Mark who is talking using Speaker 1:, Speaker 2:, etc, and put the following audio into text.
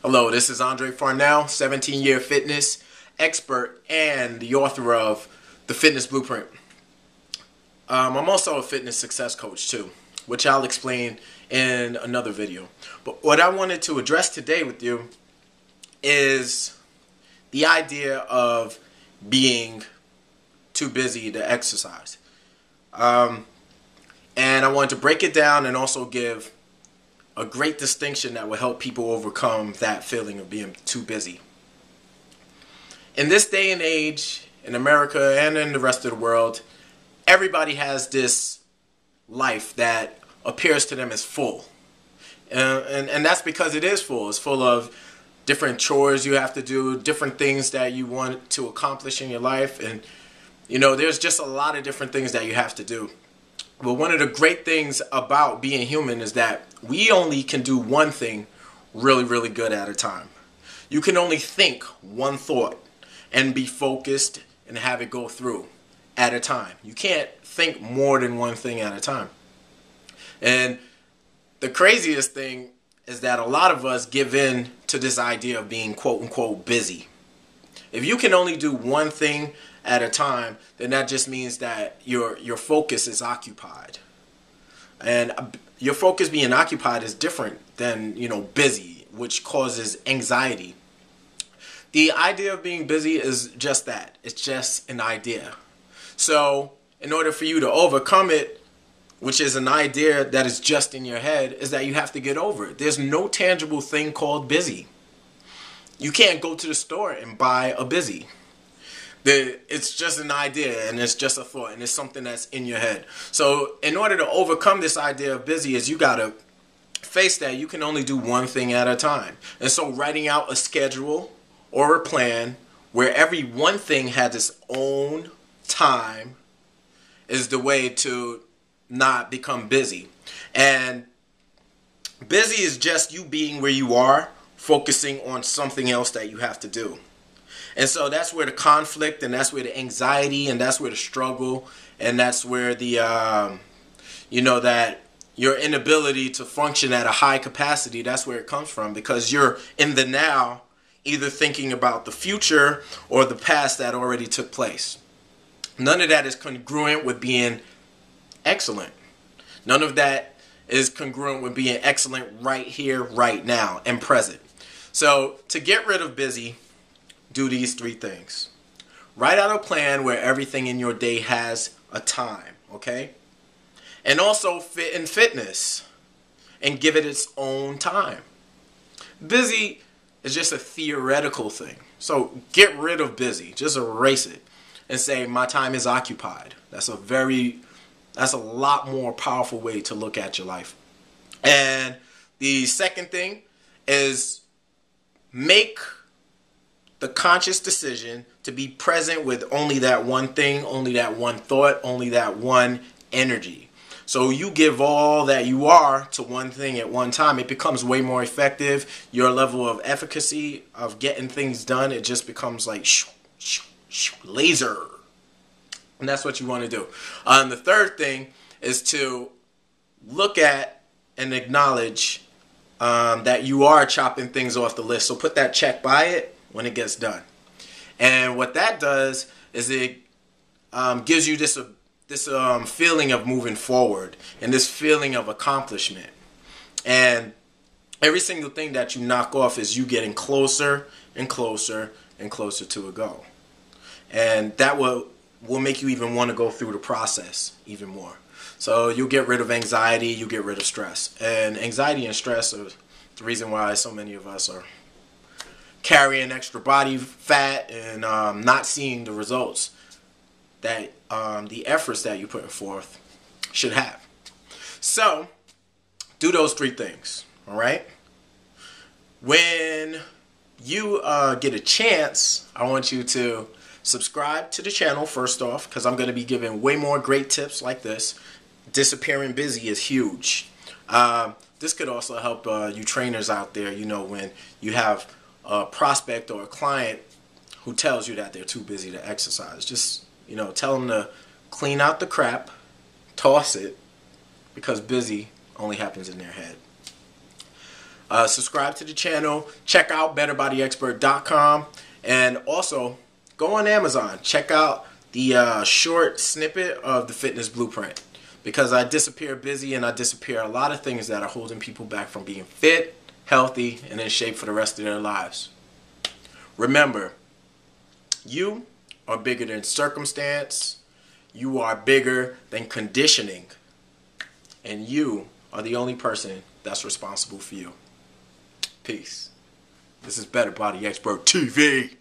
Speaker 1: Hello, this is Andre Farnell, 17-year fitness expert and the author of The Fitness Blueprint. I'm also a fitness success coach too, which I'll explain in another video. But what I wanted to address today with you is the idea of being too busy to exercise. And I wanted to break it down and also give a great distinction that will help people overcome that feeling of being too busy. In this day and age, in America and in the rest of the world, everybody has this life that appears to them as full. And that's because it is full. It's full of different chores you have to do, different things that you want to accomplish in your life. And, you know, there's just a lot of different things that you have to do. But one of the great things about being human is that we only can do one thing really, really good at a time. You can only think one thought and be focused and have it go through at a time. You can't think more than one thing at a time. And the craziest thing is that a lot of us give in to this idea of being quote-unquote busy. If you can only do one thing at a time, then that just means that your focus is occupied. And your focus being occupied is different than, busy, which causes anxiety. The idea of being busy is just that. It's just an idea. So in order for you to overcome it, which is an idea that is just in your head, is that you have to get over it. There's no tangible thing called busy. You can't go to the store and buy a busy. It's just an idea and it's just a thought and it's something that's in your head. So in order to overcome this idea of busy is you got to face that you can only do one thing at a time. And so writing out a schedule or a plan where every one thing has its own time is the way to not become busy. And busy is just you being where you are, focusing on something else that you have to do. And so that's where the conflict and that's where the anxiety and that's where the struggle and that's where the, that your inability to function at a high capacity, that's where it comes from, because you're in the now either thinking about the future or the past that already took place. None of that is congruent with being excellent. None of that is congruent with being excellent right here, right now, and present. So to get rid of busy, do these three things. Write out a plan where everything in your day has a time, okay? And also fit in fitness and give it its own time. Busy is just a theoretical thing. So get rid of busy. Just erase it and say my time is occupied. That's a lot more powerful way to look at your life. And the second thing is make the conscious decision to be present with only that one thing, only that one thought, only that one energy. So you give all that you are to one thing at one time. It becomes way more effective. Your level of efficacy of getting things done, it just becomes like laser. And that's what you want to do. The third thing is to look at and acknowledge that you are chopping things off the list. So put that check by it when it gets done. And what that does is it gives you this feeling of moving forward and this feeling of accomplishment. And every single thing that you knock off is you getting closer and closer and closer to a goal. And that will make you even want to go through the process even more. So you'll get rid of anxiety, you get rid of stress. And anxiety and stress are the reason why so many of us are carrying extra body fat and not seeing the results that the efforts that you put forth should have. So do those three things, all right? When you get a chance, I want you to subscribe to the channel first off, because I'm going to be giving way more great tips like this. Disappearing busy is huge. This could also help you trainers out there, when you have a prospect or a client who tells you that they're too busy to exercise. Just, tell them to clean out the crap, toss it, because busy only happens in their head. Subscribe to the channel. Check out betterbodyexpert.com. And also, go on Amazon. Check out the short snippet of the Fitness Blueprint. Because I disappear busy and I disappear a lot of things that are holding people back from being fit, healthy, and in shape for the rest of their lives. Remember, you are bigger than circumstance. You are bigger than conditioning. And you are the only person that's responsible for you. Peace. This is Better Body Expert TV.